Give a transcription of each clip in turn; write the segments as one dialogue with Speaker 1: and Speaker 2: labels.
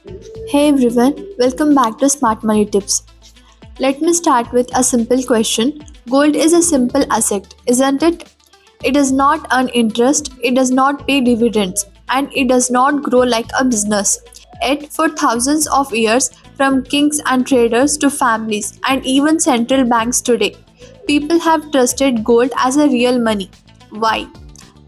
Speaker 1: Hey everyone, welcome back to Smart Money Tips. Let me start with a simple question. Gold is a simple asset, isn't it? It does not earn interest, it does not pay dividends, and it does not grow like a business. Yet, for thousands of years, from kings and traders to families and even central banks today, people have trusted gold as a real money. Why?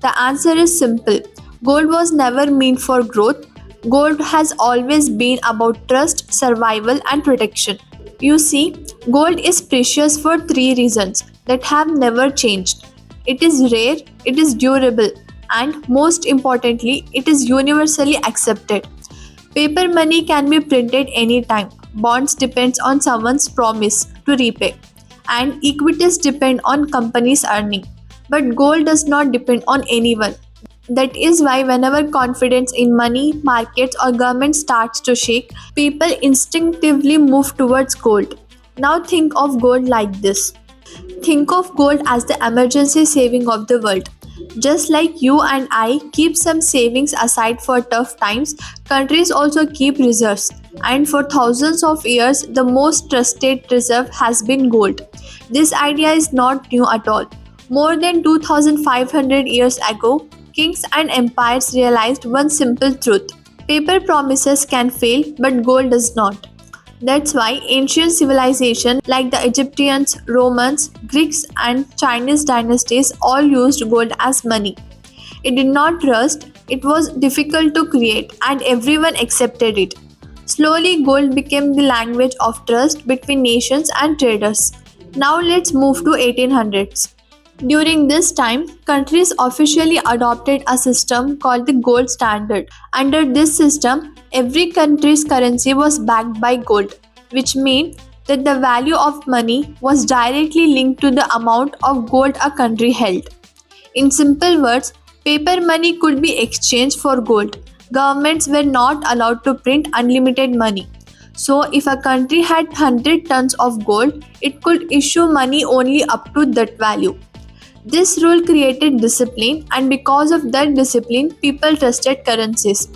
Speaker 1: The answer is simple. Gold was never meant for growth. Gold has always been about trust, survival, and protection. You see, gold is precious for three reasons that have never changed. It is rare, it is durable, and most importantly, it is universally accepted. Paper money can be printed anytime. Bonds depends on someone's promise to repay, and equities depend on companies earning. But gold does not depend on anyone. That is why whenever confidence in money, markets or government starts to shake, people instinctively move towards gold. Now think of gold like this. Think of gold as the emergency saving of the world. Just like you and I keep some savings aside for tough times, countries also keep reserves. And for thousands of years, the most trusted reserve has been gold. This idea is not new at all. More than 2500 years ago, kings and empires realized one simple truth: paper promises can fail, but gold does not. That's why ancient civilizations like the Egyptians, Romans, Greeks, and Chinese dynasties all used gold as money. It did not rust, it was difficult to create, and everyone accepted it. Slowly, gold became the language of trust between nations and traders. Now let's move to 1800s. During this time, countries officially adopted a system called the gold standard. Under this system, every country's currency was backed by gold, which meant that the value of money was directly linked to the amount of gold a country held. In simple words, paper money could be exchanged for gold. Governments were not allowed to print unlimited money. So, if a country had 100 tons of gold, it could issue money only up to that value. This rule created discipline, and because of that discipline, people trusted currencies.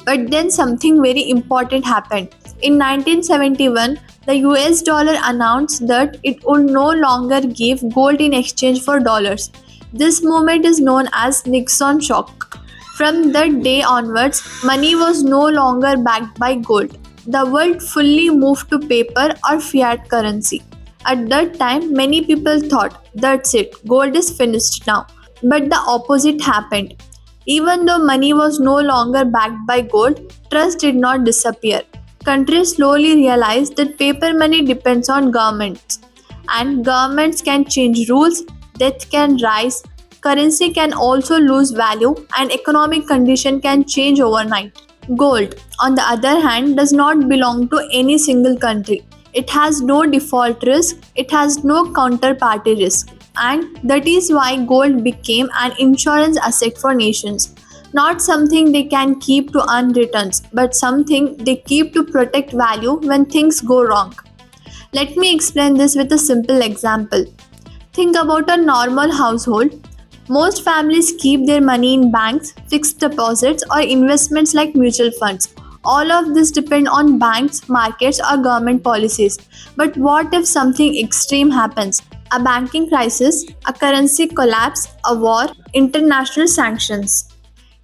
Speaker 1: But then something very important happened. In 1971, the US dollar announced that it would no longer give gold in exchange for dollars. This movement is known as Nixon shock. From that day onwards, money was no longer backed by gold. The world fully moved to paper or fiat currency. At that time, many people thought, that's it, gold is finished now. But the opposite happened. Even though money was no longer backed by gold, trust did not disappear. Countries slowly realized that paper money depends on governments, and governments can change rules, debt can rise, currency can also lose value, and economic condition can change overnight. Gold, on the other hand, does not belong to any single country. It has no default risk, it has no counterparty risk, and that is why gold became an insurance asset for nations. Not something they can keep to earn returns, but something they keep to protect value when things go wrong. Let me explain this with a simple example. Think about a normal household. Most families keep their money in banks, fixed deposits, or investments like mutual funds. All of this depend on banks, markets, or government policies. But what if something extreme happens? A banking crisis, a currency collapse, a war, international sanctions.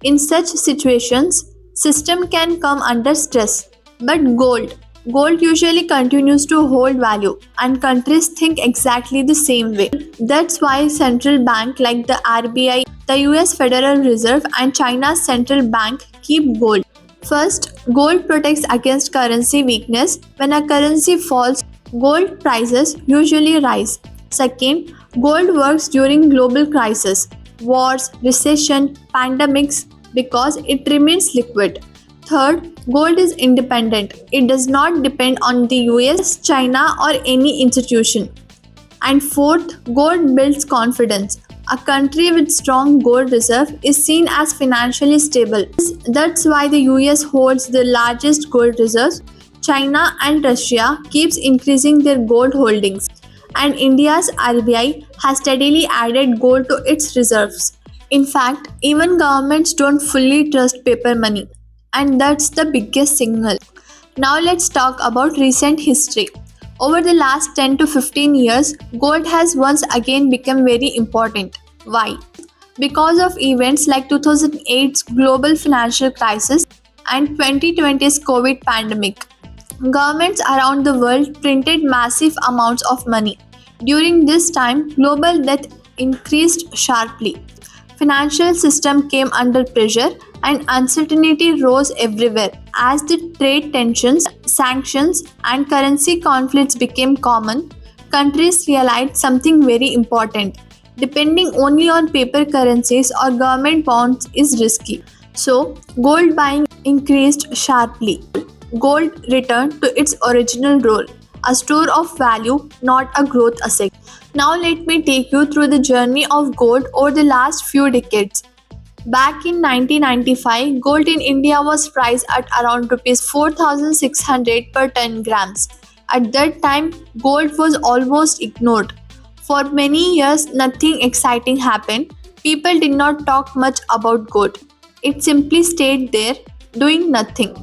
Speaker 1: In such situations, system can come under stress. But gold usually continues to hold value, and countries think exactly the same way. That's why central bank like the RBI, the US Federal Reserve and China's central bank keep gold. First, gold protects against currency weakness. When a currency falls, gold prices usually rise. Second, gold works during global crises, wars, recession, pandemics because it remains liquid. Third, gold is independent. It does not depend on the US, China, or any institution. And fourth, gold builds confidence. A country with strong gold reserve is seen as financially stable. That's why the US holds the largest gold reserves. China and Russia keeps increasing their gold holdings. And India's RBI has steadily added gold to its reserves. In fact, even governments don't fully trust paper money. and that's the biggest signal. Now let's talk about recent history. Over the last 10 to 15 years, gold has once again become very important. Why? Because of events like 2008's global financial crisis and 2020's COVID pandemic. Governments around the world printed massive amounts of money. During this time, global debt increased sharply. Financial system came under pressure and uncertainty rose everywhere. As the trade tensions, sanctions and currency conflicts became common, countries realized something very important. Depending only on paper currencies or government bonds is risky. So, gold buying increased sharply. Gold returned to its original role, a store of value, not a growth asset. Now, let me take you through the journey of gold over the last few decades. Back in 1995, gold in India was priced at around rupees 4,600 per 10 grams. At that time, gold was almost ignored. For many years, nothing exciting happened. People did not talk much about gold. It simply stayed there, doing nothing.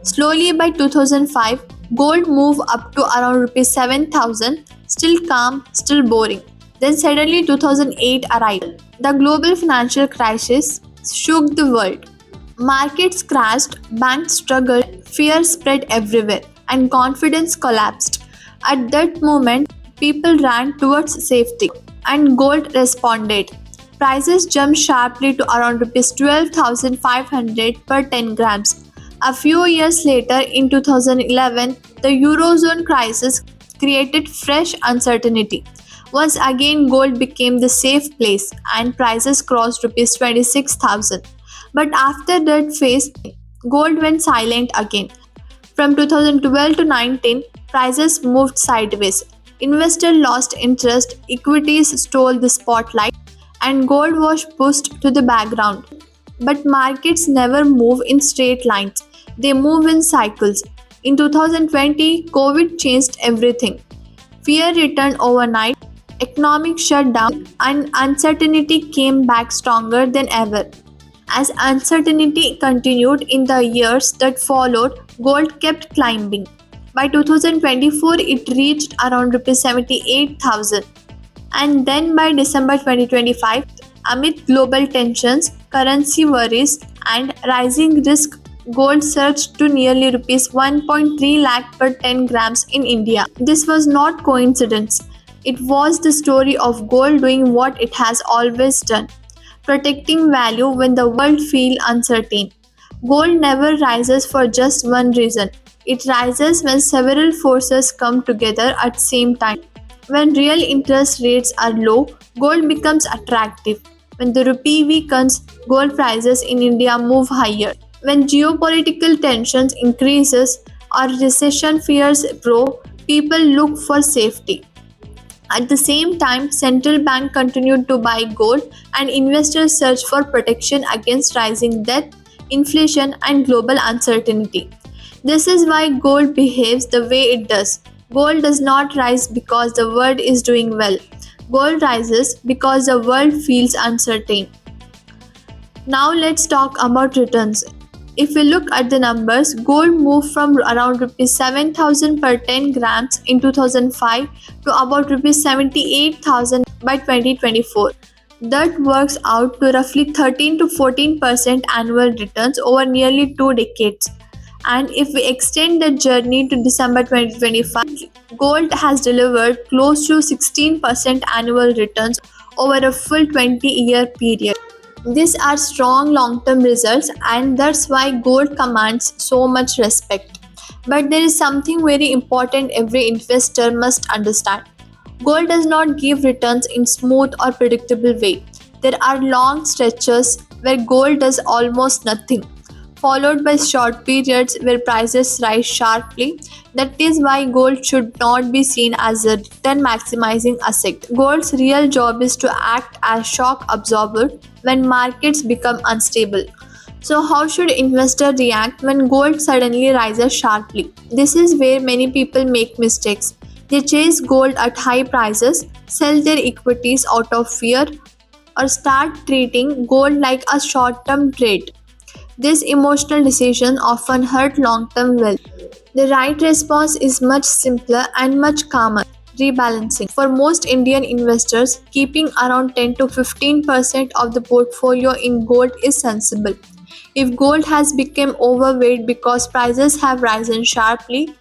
Speaker 1: Slowly by 2005, gold moved up to around rupees 7,000, still calm, still boring. Then suddenly 2008 arrived. The global financial crisis shook the world. Markets crashed, banks struggled, fear spread everywhere, and confidence collapsed. At that moment, people ran towards safety, and gold responded. Prices jumped sharply to around rupees 12,500 per 10 grams. A few years later, in 2011, the Eurozone crisis created fresh uncertainty. Once again, gold became the safe place and prices crossed rupees 26,000. But after that phase, gold went silent again. From 2012 to 19, prices moved sideways. Investors lost interest, equities stole the spotlight, and gold was pushed to the background. But markets never move in straight lines, they move in cycles. In 2020, COVID changed everything. Fear returned overnight, economic shutdown, and uncertainty came back stronger than ever. As uncertainty continued in the years that followed, gold kept climbing. By 2024, it reached around rupees 78,000. And then by December 2025, amid global tensions, currency worries, and rising risk, gold surged to nearly rupees 1.3 lakh per 10 grams in India. This was not coincidence. It was the story of gold doing what it has always done, protecting value when the world feels uncertain. Gold never rises for just one reason. It rises when several forces come together at the same time. When real interest rates are low, gold becomes attractive. When the rupee weakens, gold prices in India move higher. When geopolitical tensions increases or recession fears grow, people look for safety. At the same time, central bank continued to buy gold and investors search for protection against rising debt, inflation and global uncertainty. This is why gold behaves the way it does. Gold does not rise because the world is doing well. Gold rises because the world feels uncertain. Now let's talk about returns. If we look at the numbers, gold moved from around rupees 7,000 per 10 grams in 2005 to about rupees 78,000 by 2024. That works out to roughly 13 to 14% annual returns over nearly 2 decades. And if we extend that journey to December 2025, gold has delivered close to 16% annual returns over a full 20-year period. These are strong long term results, and that's why gold commands so much respect. But there is something very important every investor must understand. Gold does not give returns in smooth or predictable way. There are long stretches where gold does almost nothing, followed by short periods where prices rise sharply. That is why gold should not be seen as a return maximizing asset. Gold's real job is to act as shock absorber when markets become unstable. So how should investor react when gold suddenly rises sharply? This is where many people make mistakes. They chase gold at high prices, sell their equities out of fear, or start treating gold like a short term trade. These emotional decisions often hurt long term wealth. The right response is much simpler and much calmer. Rebalancing. For most Indian investors, keeping around 10 to 15% of the portfolio in gold is sensible. If gold has become overweight because prices have risen sharply,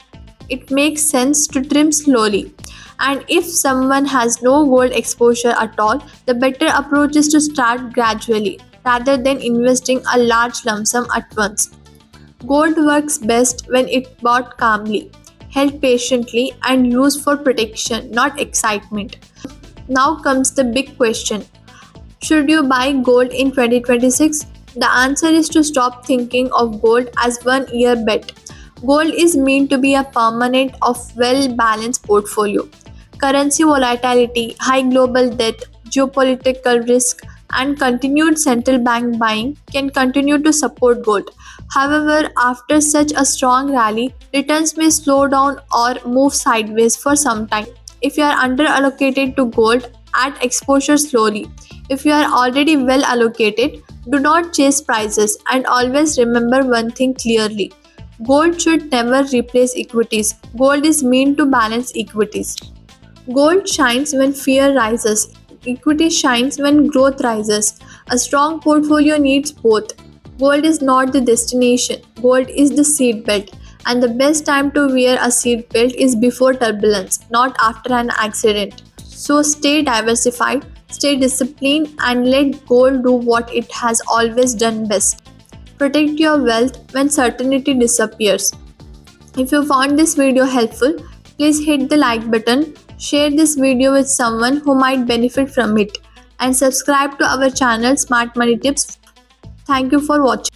Speaker 1: it makes sense to trim slowly. And if someone has no gold exposure at all, the better approach is to start gradually rather than investing a large lump sum at once. Gold works best when it bought calmly, held patiently, and used for protection, not excitement. Now comes the big question: should you buy gold in 2026? The answer is to stop thinking of gold as one year bet. Gold is meant to be a permanent of well balanced portfolio. Currency volatility, high global debt, geopolitical risk, and continued central bank buying can continue to support gold. However, after such a strong rally, returns may slow down or move sideways for some time. If you are under allocated to gold, add exposure slowly. If you are already well allocated, do not chase prices and always remember one thing clearly. Gold should never replace equities. Gold is meant to balance equities. Gold shines when fear rises. Equity shines when growth rises. A strong portfolio needs both. Gold is not the destination, gold is the seat belt. And the best time to wear a seat belt is before turbulence, not after an accident. So stay diversified, stay disciplined, and let gold do what it has always done best. Protect your wealth when certainty disappears. If you found this video helpful, please hit the like button, share this video with someone who might benefit from it, and subscribe to our channel Smart Money Tips. Thank you for watching.